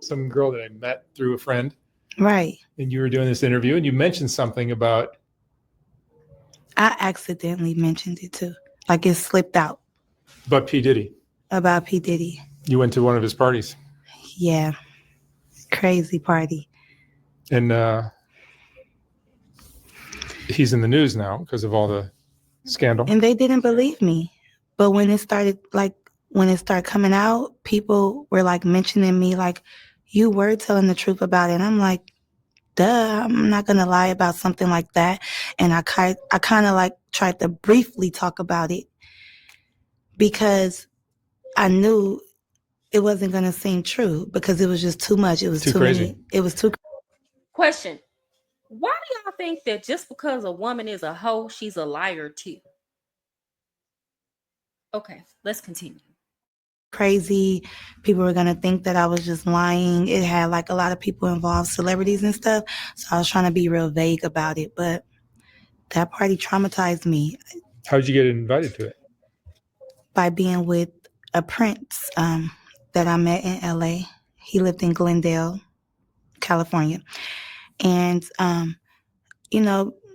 some girl that I met through a friend. Right. And you were doing this interview and you mentioned something about. I accidentally mentioned it too. Like it slipped out. About P. Diddy. About P. Diddy. You went to one of his parties. Yeah. Crazy party. And he's in the news now because of all the scandal. And they didn't believe me. But when it started coming out, people were like mentioning me like, you were telling the truth about it. And I'm like, duh, I'm not going to lie about something like that. And I kind of like tried to briefly talk about it because I knew it wasn't going to seem true because it was just too much. It was too crazy. many. It was too. Question. Why do y'all think that just because a woman is a hoe, she's a liar too? Okay, let's continue. Crazy. People were going to think that I was just lying. It had like a lot of people involved, celebrities and stuff. So I was trying to be real vague about it. But that party traumatized me. How did you get invited to it? By being with a prince that I met in LA. He lived in Glendale, California. And,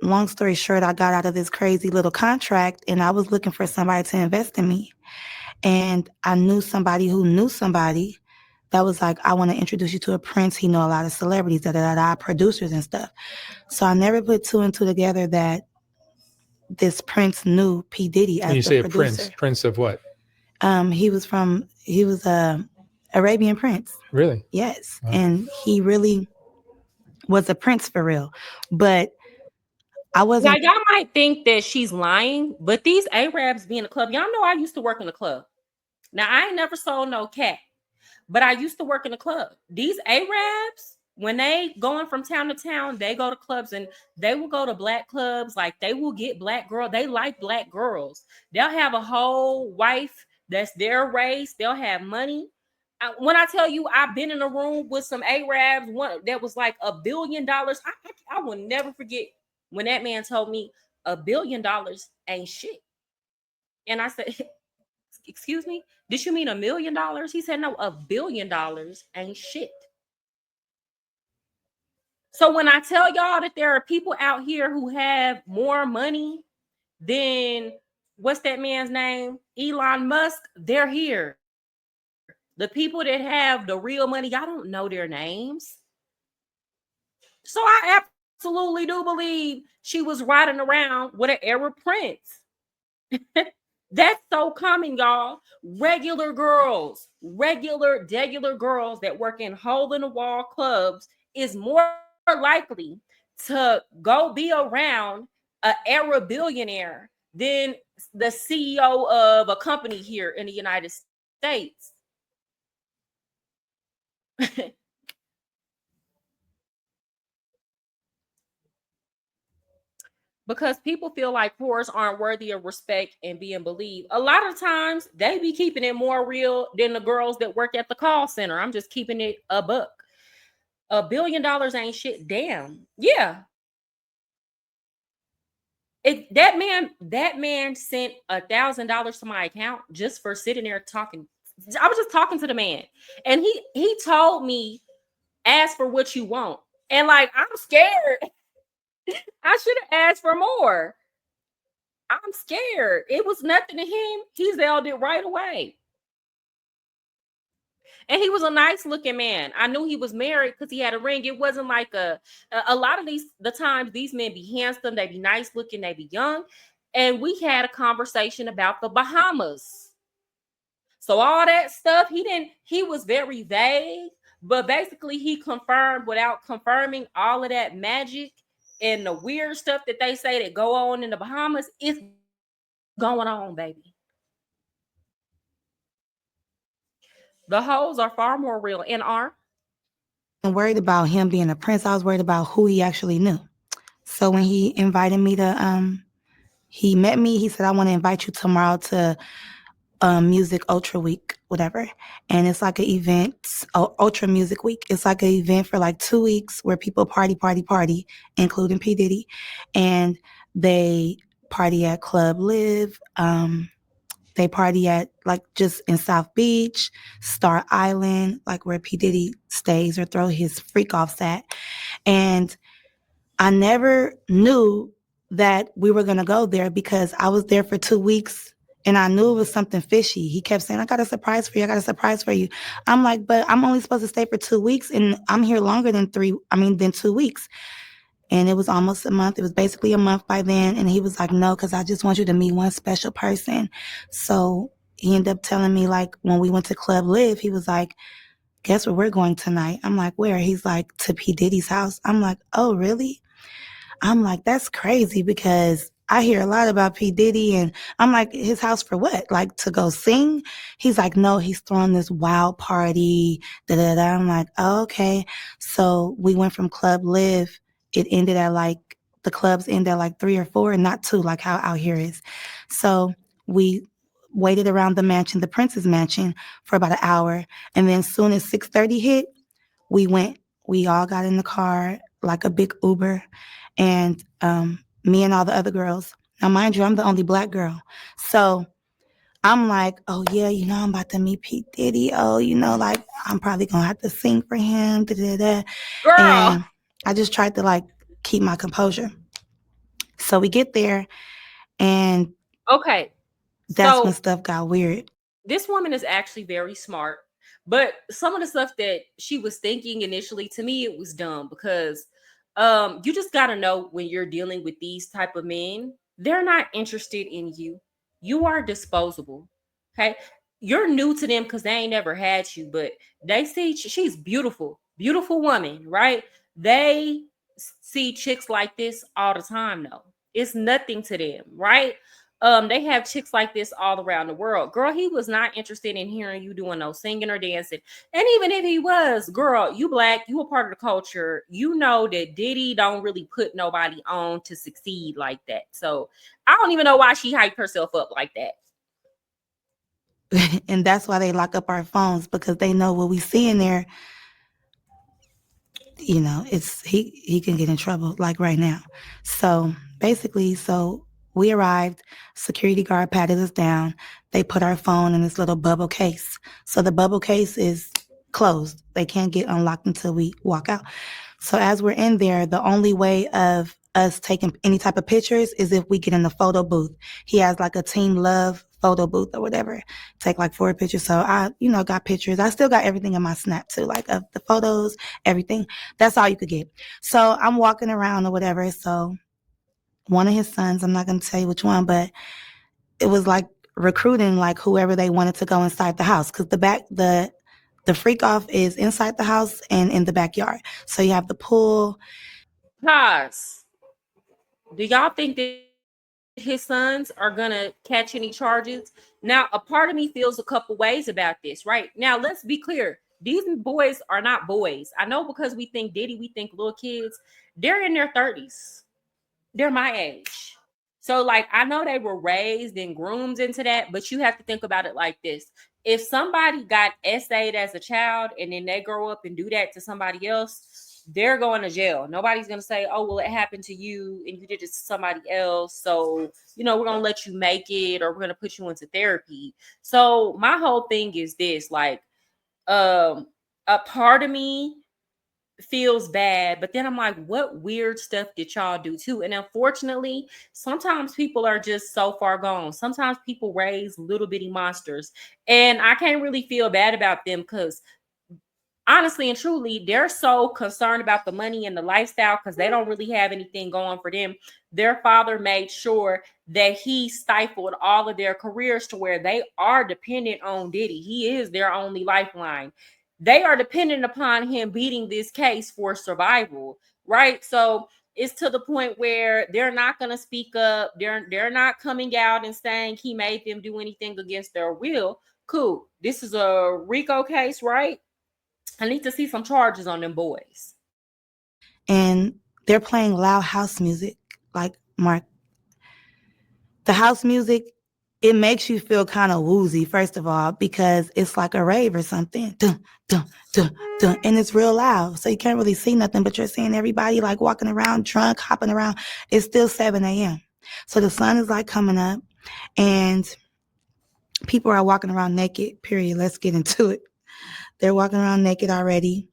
long story short, I got out of this crazy little contract and I was looking for somebody to invest in me. And I knew somebody who knew somebody that was like, I want to introduce you to a prince. He know a lot of celebrities, producers and stuff. So I never put two and two together that this prince knew P. Diddy as the producer. And you say a prince? Prince of what? He was a Arabian prince. Really? Yes. Wow. And he really was a prince for real. But I wasn't. Now, y'all might think that she's lying, but these Arabs be in the club. Y'all know I used to work in the club. Now, I ain't never sold no cat, but I used to work in the club. These Arabs, when they going from town to town, they go to clubs and they will go to black clubs. Like they will get black girls. They like black girls. They'll have a whole wife that's their race. They'll have money. When I tell you, I've been in a room with some Arabs, one that was like $1 billion. I will never forget when that man told me $1 billion ain't shit. And I said, excuse me, did you mean $1 million? He said, no, $1 billion ain't shit. So when I tell y'all that there are people out here who have more money than, what's that man's name? Elon Musk, they're here. The people that have the real money, y'all don't know their names. So I absolutely do believe she was riding around with an Arab prince. That's so common, y'all. Regular girls that work in hole-in-the-wall clubs is more likely to go be around an Arab billionaire than the CEO of a company here in the United States. Because people feel like whores aren't worthy of respect and being believed. A lot of times they be keeping it more real than the girls that work at the call center. I'm just keeping it a buck. $1 billion ain't shit. Damn. Yeah. That man sent $1,000 to my account just for sitting there talking. I was just talking to the man. And he told me, ask for what you want. And like, I'm scared. I should have asked for more. I'm scared. It was nothing to him. He zailed it right away. And he was a nice looking man. I knew he was married because he had a ring. It wasn't like a lot of the times these men be handsome, they be nice looking, they be young. And we had a conversation about the Bahamas. So all that stuff, he was very vague, but basically he confirmed without confirming all of that magic and the weird stuff that they say that go on in the Bahamas is going on, baby. The hoes are far more real and are. I'm worried about him being a prince. I was worried about who he actually knew. So when he invited me to, he met me, he said, I want to invite you tomorrow to Music Ultra Week, whatever. And it's like an event, Ultra Music Week. It's like an event for like 2 weeks where people party, including P. Diddy. And they party at Club Live. They party at like just in South Beach, Star Island, like where P. Diddy stays or throw his freak offs at. And I never knew that we were going to go there because I was there for 2 weeks and I knew it was something fishy. He kept saying, I got a surprise for you. I got a surprise for you. I'm like, but I'm only supposed to stay for 2 weeks and I'm here longer than 2 weeks. And it was almost a month. It was basically a month by then. And he was like, no, because I just want you to meet one special person. So he ended up telling me, like, when we went to Club Live, he was like, guess where we're going tonight? I'm like, where? He's like, to P. Diddy's house. I'm like, oh, really? I'm like, that's crazy because I hear a lot about P. Diddy and I'm like, his house for what? Like to go sing? He's like, no, he's throwing this wild party. Da, da, da. I'm like, oh, okay. So we went from Club Live. It ended at like, the clubs end at like 3 or 4 and not 2, like how out here is. So we waited around the mansion, the Prince's mansion, for about an hour. And then soon as 6:30 hit, we went. We all got in the car, like a big Uber. And me and all the other girls. Now, mind you, I'm the only black girl. So I'm like, oh, yeah, I'm about to meet P. Diddy. Oh, like, I'm probably going to have to sing for him. Da, da, da. Girl. And I just tried to, like, keep my composure. So we get there, and okay, that's so when stuff got weird. This woman is actually very smart, but some of the stuff that she was thinking initially, to me, it was dumb because you just got to know when you're dealing with these type of men, they're not interested in you. You are disposable. Okay. You're new to them because they ain't never had you, but they see she's beautiful, beautiful woman, right? They see chicks like this all the time, though. It's nothing to them, right? They have chicks like this all around the world. Girl, he was not interested in hearing you doing no singing or dancing. And even if he was, girl, you black, you a part of the culture. You know that Diddy don't really put nobody on to succeed like that. So I don't even know why she hyped herself up like that. And that's why they lock up our phones, because they know what we see in there. It's he can get in trouble like right now. So basically, we arrived, security guard patted us down. They put our phone in this little bubble case. So the bubble case is closed. They can't get unlocked until we walk out. So as we're in there, the only way of us taking any type of pictures is if we get in the photo booth. He has like a Team Love photo booth or whatever. Take like 4 pictures. So I, got pictures. I still got everything in my Snap too, like of the photos, everything. That's all you could get. So I'm walking around or whatever. So one of his sons, I'm not going to tell you which one, but it was like recruiting like whoever they wanted to go inside the house. Cause the freak off is inside the house and in the backyard. So you have the pool. Pause. Do y'all think that his sons are gonna catch any charges? Now, a part of me feels a couple ways about this, right? Now, let's be clear. These boys are not boys. I know, because we think Diddy, we think little kids. They're in their 30s. They're my age. So, like, I know they were raised and groomed into that, but you have to think about it like this. If somebody got SA'd as a child and then they grow up and do that to somebody else, they're going to jail. Nobody's going to say, oh, well, it happened to you and you did it to somebody else. So, we're going to let you make it, or we're going to put you into therapy. So my whole thing is this, like, a part of me feels bad, but then I'm like, what weird stuff did y'all do too? And unfortunately, sometimes people are just so far gone. Sometimes people raise little bitty monsters, and I can't really feel bad about them, because honestly and truly, they're so concerned about the money and the lifestyle because they don't really have anything going for them. Their father made sure that he stifled all of their careers to where they are dependent on Diddy. He is their only lifeline. They are dependent upon him beating this case for survival, right? So it's to the point where they're not going to speak up. They're not coming out and saying he made them do anything against their will. Cool. This is a RICO case, right? I need to see some charges on them boys. And they're playing loud house music. Like, Mark, the house music, it makes you feel kind of woozy, first of all, because it's like a rave or something. Dun, dun, dun, dun, and it's real loud. So you can't really see nothing, but you're seeing everybody like walking around, drunk, hopping around. It's still 7 a.m. So the sun is like coming up, and People are walking around naked, period. Let's get into it. They're walking around naked already,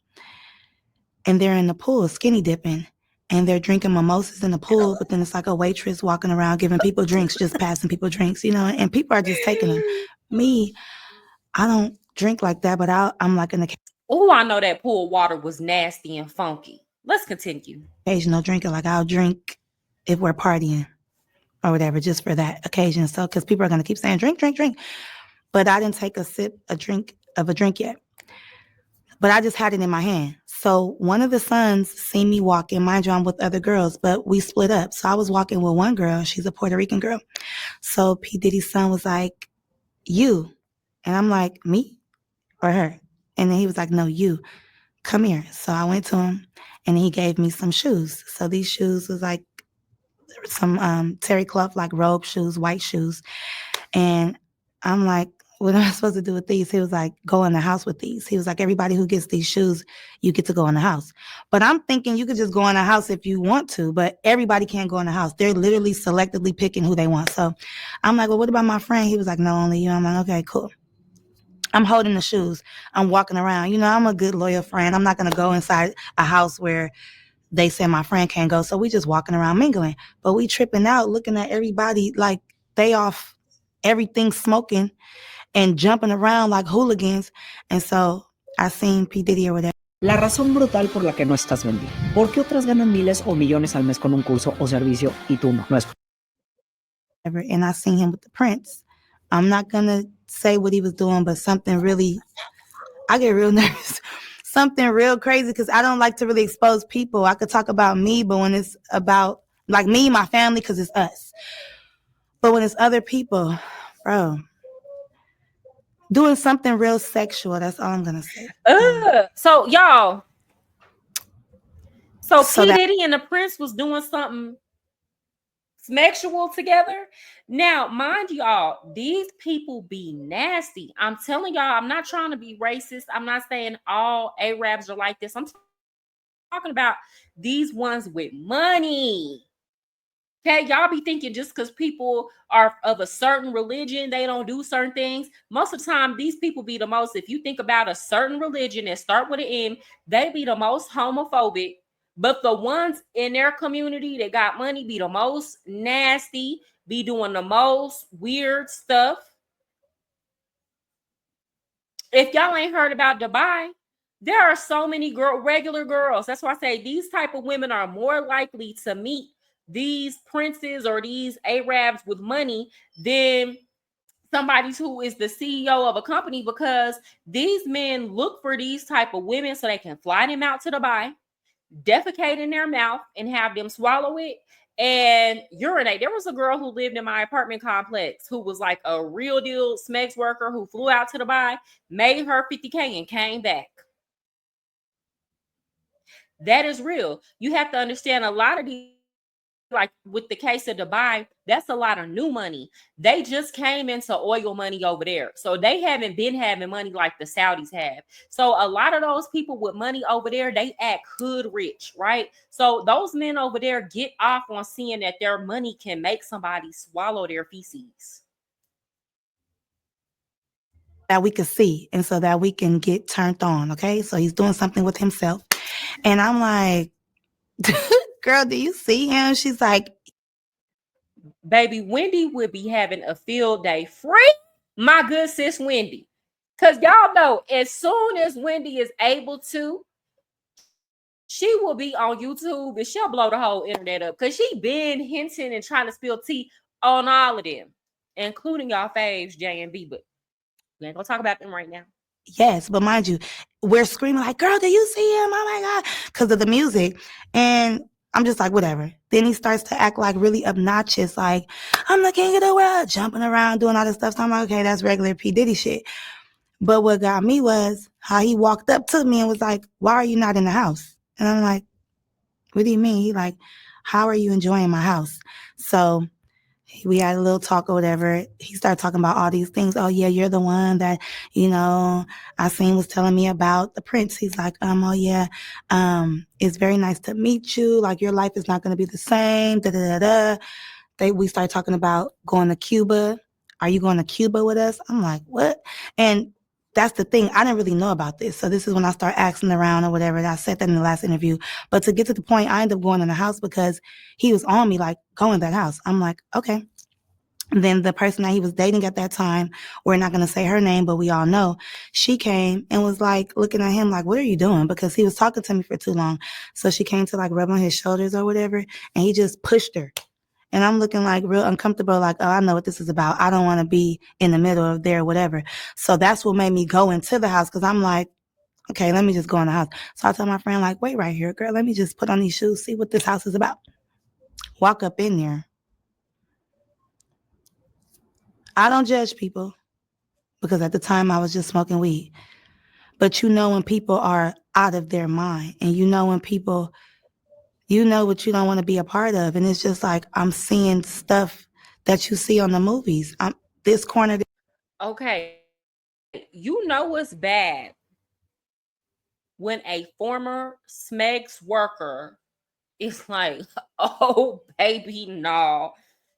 and they're in the pool skinny dipping, and they're drinking mimosas in the pool, but then it's like a waitress walking around giving people drinks, just passing people drinks, and people are just taking them. Me, I don't drink like that, but I'm like an Oh, I know that pool water was nasty and funky. Let's continue. occasional drinker. Like I'll drink if we're partying or whatever, just for that occasion. So, because people are going to keep saying drink, drink, drink. But I didn't take a drink yet. But I just had it in my hand. So one of the sons seen me walking. Mind you, I'm with other girls, but we split up. So I was walking with one girl. She's a Puerto Rican girl. So P. Diddy's son was like, you. And I'm like, me or her? And then he was like, no, you. Come here. So I went to him, and he gave me some shoes. So these shoes was like some terry cloth, like robe shoes, white shoes. And I'm like, what am I supposed to do with these? He was like, go in the house with these. He was like, everybody who gets these shoes, you get to go in the house. But I'm thinking you could just go in the house if you want to, but everybody can't go in the house. They're literally selectively picking who they want. So I'm like, well, what about my friend? He was like, no, only you. I'm like, okay, cool. I'm holding the shoes. I'm walking around. I'm a good loyal friend. I'm not going to go inside a house where they say my friend can't go. So we just walking around mingling. But we tripping out, looking at everybody like they off everything smoking and jumping around like hooligans. And so I seen P. Diddy or whatever. La razón brutal por la que no estás vendido. ¿Por qué otras ganan miles o millones al mes con un curso o servicio y tú no? No es. And I seen him with the Prince. I'm not going to say what he was doing, but something really, I get real nervous. Something real crazy, because I don't like to really expose people. I could talk about me, but when it's about like me, my family, because it's us. But when it's other people, bro, doing something real sexual, that's all I'm going to say. So y'all, so So P. that- Diddy and the Prince was doing something sexual together. Now, mind y'all, these people be nasty. I'm telling y'all, I'm not trying to be racist. I'm not saying all Arabs are like this. I'm talking about these ones with money. Okay, y'all be thinking just because people are of a certain religion, they don't do certain things. Most of the time, these people be the most, if you think about a certain religion and start with an M, they be the most homophobic. But the ones in their community that got money be the most nasty, be doing the most weird stuff. If y'all ain't heard about Dubai, there are so many regular girls. That's why I say these type of women are more likely to meet these princes or these Arabs with money than somebody who is the CEO of a company, because these men look for these type of women so they can fly them out to Dubai, defecate in their mouth and have them swallow it and urinate. There was a girl who lived in my apartment complex who was like a real deal Smex worker who flew out to Dubai, made her 50K and came back. That is real. You have to understand a lot of these, like with the case of Dubai, that's a lot of new money. They just came into oil money over there. So they haven't been having money like the Saudis have. So a lot of those people with money over there, they act hood rich, right? So those men over there get off on seeing that their money can make somebody swallow their feces. That we could see, and so that we can get turned on, okay? So he's doing something with himself. And I'm like, girl, do you see him? She's like, baby, Wendy would be having a field day. Free my good sis Wendy. Because y'all know, as soon as Wendy is able to, she will be on YouTube and she'll blow the whole internet up. Because she been hinting and trying to spill tea on all of them, including y'all faves, J and B. But we ain't gonna talk about them right now. yes, but mind you, we're screaming like, girl, do you see him? Oh my God, because of the music. And I'm just like, whatever. Then he starts to act like really obnoxious, like, I'm the king of the world, jumping around, doing all this stuff. So I'm like, okay, that's regular P. Diddy shit. But what got me was how he walked up to me and was like, why are you not in the house? And I'm like, what do you mean? He like, how are you enjoying my house? So we had a little talk or whatever. He started talking about all these things. Oh yeah, you're the one that, I seen was telling me about the Prince. He's like, oh yeah, it's very nice to meet you. Like your life is not going to be the same. Da da da da. We started talking about going to Cuba. are you going to Cuba with us? I'm like, what? And that's the thing. I didn't really know about this. So this is when I start asking around or whatever. I said that in the last interview. But to get to the point, I ended up going in the house because he was on me, like, go in that house. I'm like, okay. And then the person that he was dating at that time, we're not going to say her name, but we all know, she came and was like looking at him like, what are you doing? Because he was talking to me for too long. So she came to like rub on his shoulders or whatever. And he just pushed her. And I'm looking like real uncomfortable, like, oh, I know what this is about. I don't want to be in the middle of there, whatever. So that's what made me go into the house, because I'm like, okay, let me just go in the house. So I told my friend, like, wait right here, girl, let me just put on these shoes, see what this house is about. Walk up in there. I don't judge people because at the time I was just smoking weed. But you know when people are out of their mind, and you know when people, you know what you don't want to be a part of. And it's just like, I'm seeing stuff that you see on the movies. I'm this corner. Okay. You know what's bad when a former SMEGS worker is like, oh, baby, no,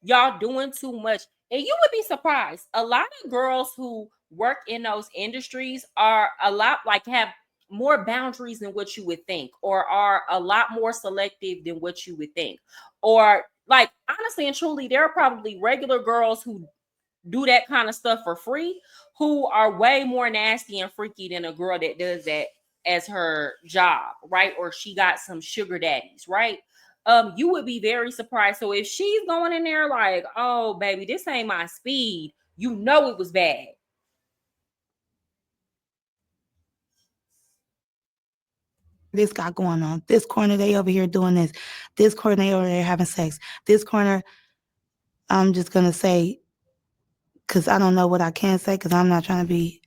y'all doing too much. And you would be surprised. A lot of girls who work in those industries are a lot like have more boundaries than what you would think, or are a lot more selective than what you would think. Or like, honestly and truly, there are probably regular girls who do that kind of stuff for free who are way more nasty and freaky than a girl that does that as her job, right? Or she got some sugar daddies, right? You would be very surprised. So if she's going in there like, oh baby, this ain't my speed, you know it was bad. This got going on. This corner, they over here doing this. This corner, they over there having sex. This corner, I'm just going to say, because I don't know what I can say, because I'm not trying to be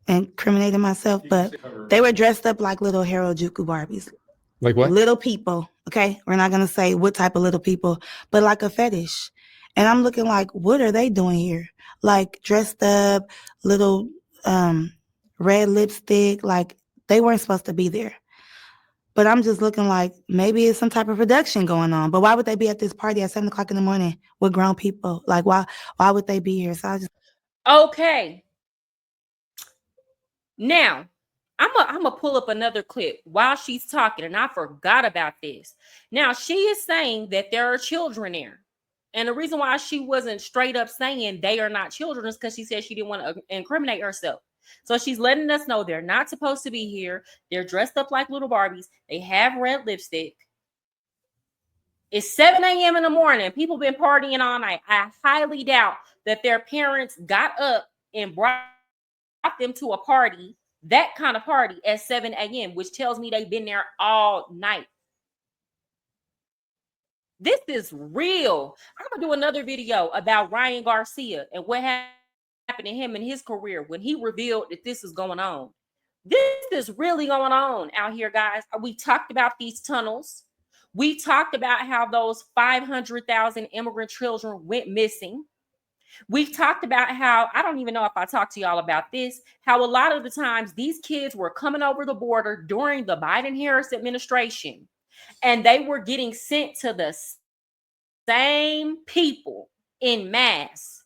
incriminating myself, but they were dressed up like little Harajuku Barbies. Like what? Little people, okay? We're not going to say what type of little people, but like a fetish. And I'm looking like, what are they doing here? Like dressed up, little red lipstick, like they weren't supposed to be there. But I'm just looking like maybe it's some type of production going on. But why would they be at this party at 7:00 in the morning with grown people? Like why would they be here? So I just Okay. Now, I'm gonna pull up another clip while she's talking, and I forgot about this. Now, she is saying that there are children there. And the reason why she wasn't straight up saying they are not children is because she said she didn't want to incriminate herself. So she's letting us know they're not supposed to be here. They're dressed up like little Barbies. They have red lipstick. It's 7 a.m. in the morning. People been partying all night. I highly doubt that their parents got up and brought them to a party, that kind of party, at 7 a.m., which tells me they've been there all night. This is real. I'm gonna do another video about Ryan Garcia and what happened to him in his career when he revealed that this is going on. This is really going on out here, guys. We talked about these tunnels. We talked about how those 500,000 immigrant children went missing. We've talked about how, I don't even know if I talked to y'all about this, how a lot of the times these kids were coming over the border during the Biden-Harris administration, and they were getting sent to the same people in mass,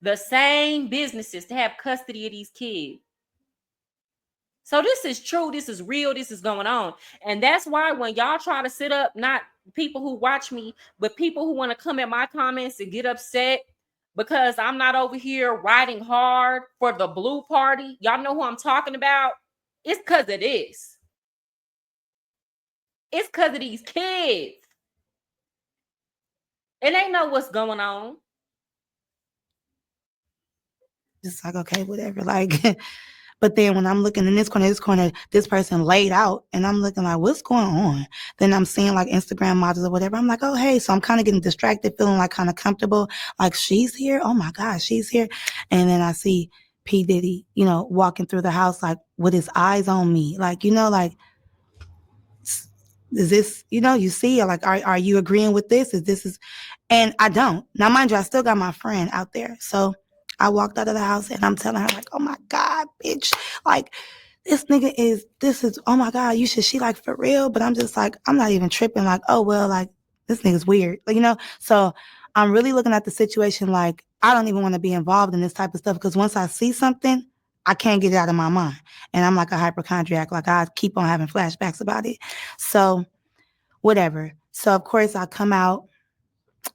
the same businesses to have custody of these kids. So this is true. This is real. This is going on. And that's why when y'all try to sit up, not people who watch me, but people who want to come at my comments and get upset because I'm not over here riding hard for the blue party. Y'all know who I'm talking about? It's because of this. It's because of these kids. And they know what's going on. just like, okay, whatever. Like, but then when I'm looking in this corner, this person laid out, and I'm looking like, what's going on? Then I'm seeing like Instagram models or whatever. I'm like, oh, hey. So I'm kind of getting distracted, feeling like kind of comfortable. Like, she's here. Oh my gosh, she's here. And then I see P. Diddy, walking through the house, like with his eyes on me. Like, like, is this, you see, like, are you agreeing with this? And I don't. Now, mind you, I still got my friend out there. So I walked out of the house and I'm telling her, like, oh my God, bitch. Like, this is, oh my God, she like for real? But I'm just like, I'm not even tripping. Like, oh, well, like, this nigga's weird. Like, so I'm really looking at the situation like I don't even want to be involved in this type of stuff because once I see something, I can't get it out of my mind. And I'm like a hypochondriac, like I keep on having flashbacks about it. So whatever. So of course I come out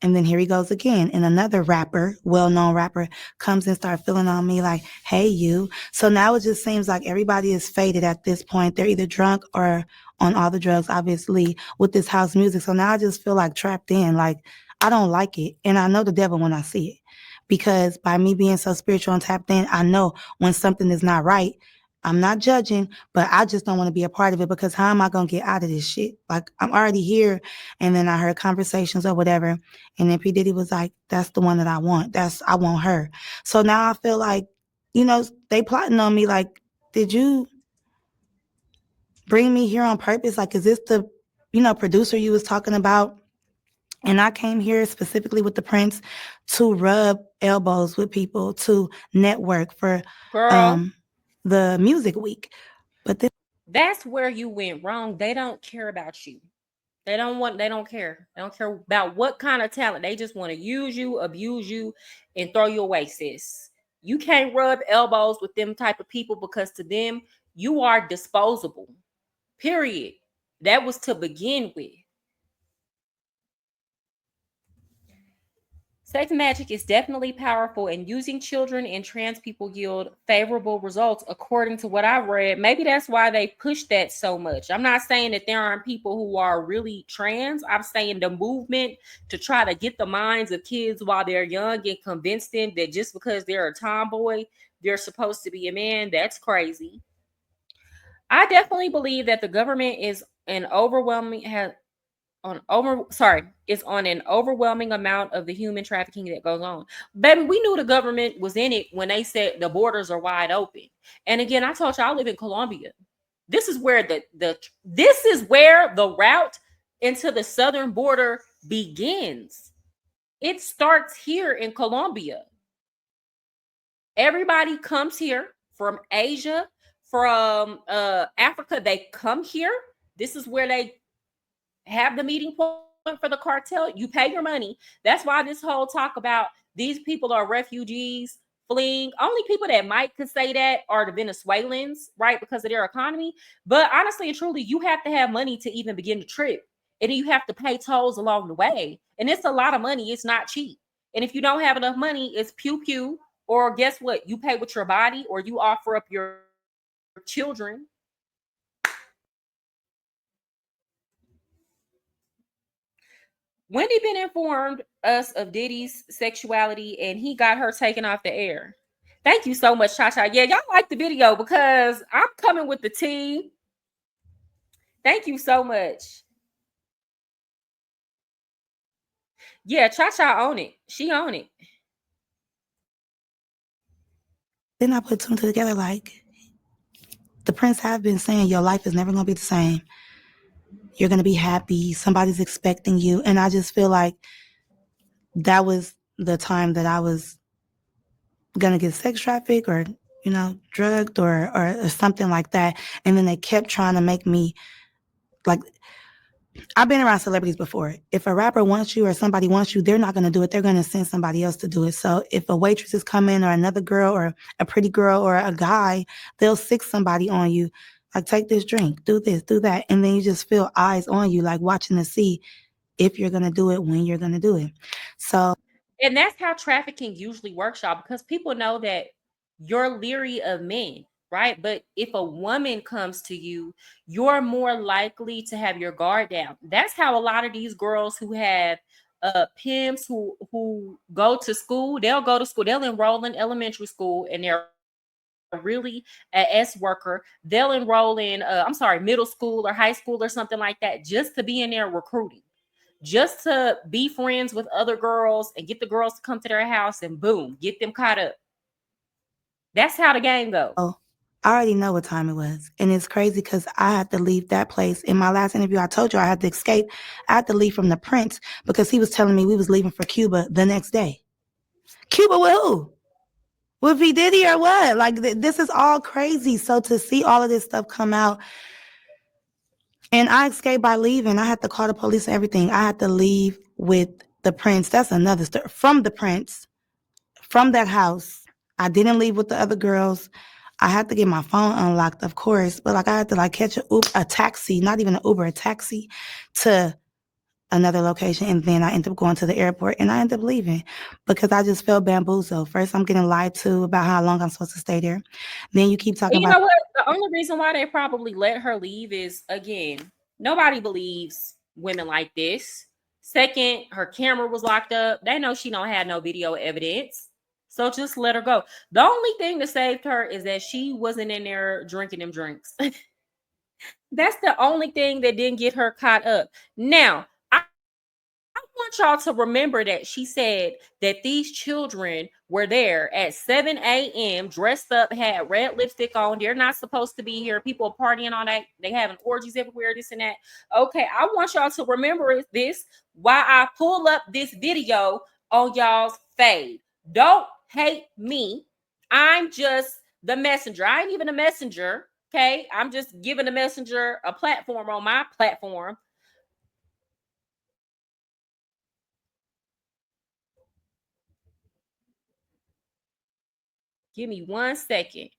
and then here he goes again. And another rapper, well-known rapper, comes and starts feeling on me like, hey, you. So now it just seems like everybody is faded at this point. They're either drunk or on all the drugs, obviously, with this house music. So now I just feel like trapped in. Like, I don't like it. And I know the devil when I see it. Because by me being so spiritual and tapped in, I know when something is not right. I'm not judging, but I just don't want to be a part of it because how am I going to get out of this shit? Like, I'm already here. And then I heard conversations or whatever. And then P. Diddy was like, that's the one that I want. I want her. So now I feel like, they plotting on me. Like, did you bring me here on purpose? Like, is this the, producer you was talking about? And I came here specifically with the Prince to rub elbows with people, to network for Girl, the music week. But this that's where you went wrong. They don't care about you. They don't care. They don't care about what kind of talent. They just want to use you, abuse you, and throw you away, sis. You can't rub elbows with them type of people because to them, you are disposable. Period. That was to begin with. Sex magic is definitely powerful, and using children and trans people yield favorable results, according to what I've read. Maybe that's why they push that so much. I'm not saying that there aren't people who are really trans. I'm saying the movement to try to get the minds of kids while they're young and convince them that just because they're a tomboy, they're supposed to be a man. That's crazy. I definitely believe that the government is an overwhelming is on an overwhelming amount of the human trafficking that goes on. Baby, we knew the government was in it when they said the borders are wide open. And again, I told you I live in Colombia. This is where the route into the southern border begins. It starts here in Colombia. Everybody comes here from Asia, from Africa. They come here. This is where they have the meeting point for the cartel. You pay your money. That's why this whole talk about these people are refugees fleeing. Only people that might could say that are the Venezuelans, right? Because of their economy. But honestly and truly, you have to have money to even begin the trip. And then you have to pay tolls along the way. And it's a lot of money. It's not cheap. And if you don't have enough money, it's pew pew. Or guess what? You pay with your body or you offer up your children. Wendy been informed us of Diddy's sexuality and he got her taken off the air. Thank you so much, Cha-Cha. Yeah, y'all like the video because I'm coming with the tea. Thank you so much. Yeah, Cha-Cha own it. She own it. then I put two and two together like the Prince have been saying your life is never going to be the same. You're going to be happy. Somebody's expecting you. And I just feel like that was the time that I was going to get sex trafficked or, drugged or something like that. And then they kept trying to make me like, I've been around celebrities before. If a rapper wants you or somebody wants you, they're not going to do it. They're going to send somebody else to do it. So if a waitress is coming or another girl or a pretty girl or a guy, they'll sick somebody on you. Like, take this drink, do this, do that. And then you just feel eyes on you, like watching to see if you're going to do it, when you're going to do it. So. And that's how trafficking usually works, y'all, because people know that you're leery of men, right? But if a woman comes to you, you're more likely to have your guard down. That's how a lot of these girls who have pimps who go to school, they'll enroll in elementary school and they're really a S worker. They'll enroll in middle school or high school or something like that just to be in there recruiting. Just to be friends with other girls and get the girls to come to their house and boom, get them caught up. That's how the game goes. Oh, I already know what time it was. And it's crazy because I had to leave that place. In my last interview, I told you I had to escape. I had to leave from the Prince because he was telling me we was leaving for Cuba the next day. Cuba with who? With P. Diddy or what? Like, this is all crazy. So to see all of this stuff come out, and I escaped by leaving. I had to call the police and everything. I had to leave with the prince, that's another story. From the prince, from that house, I didn't leave with the other girls. I had to get my phone unlocked, of course, but like I had to like catch a taxi, not even an Uber, a taxi to another location. And then I ended up going to the airport and I ended up leaving because I just felt bamboozled. First, I'm getting lied to about how long I'm supposed to stay there. Then you keep talking And you about. know what? The only reason why they probably let her leave is, again, nobody believes women like this. Second, her camera was locked up. They know she don't have no video evidence. So just let her go. The only thing that saved her is that she wasn't in there drinking them drinks. That's the only thing that didn't get her caught up. Now, I want y'all to remember that she said that these children were there at 7 a.m. dressed up, had red lipstick on. They're not supposed to be here. People are partying all night. They having orgies everywhere, this and that. Okay, I want y'all to remember this while I pull up this video on y'all's fade. Don't hate me. I'm just the messenger. I ain't even a messenger. Okay, I'm just giving the messenger a platform on my platform. Give me 1 second.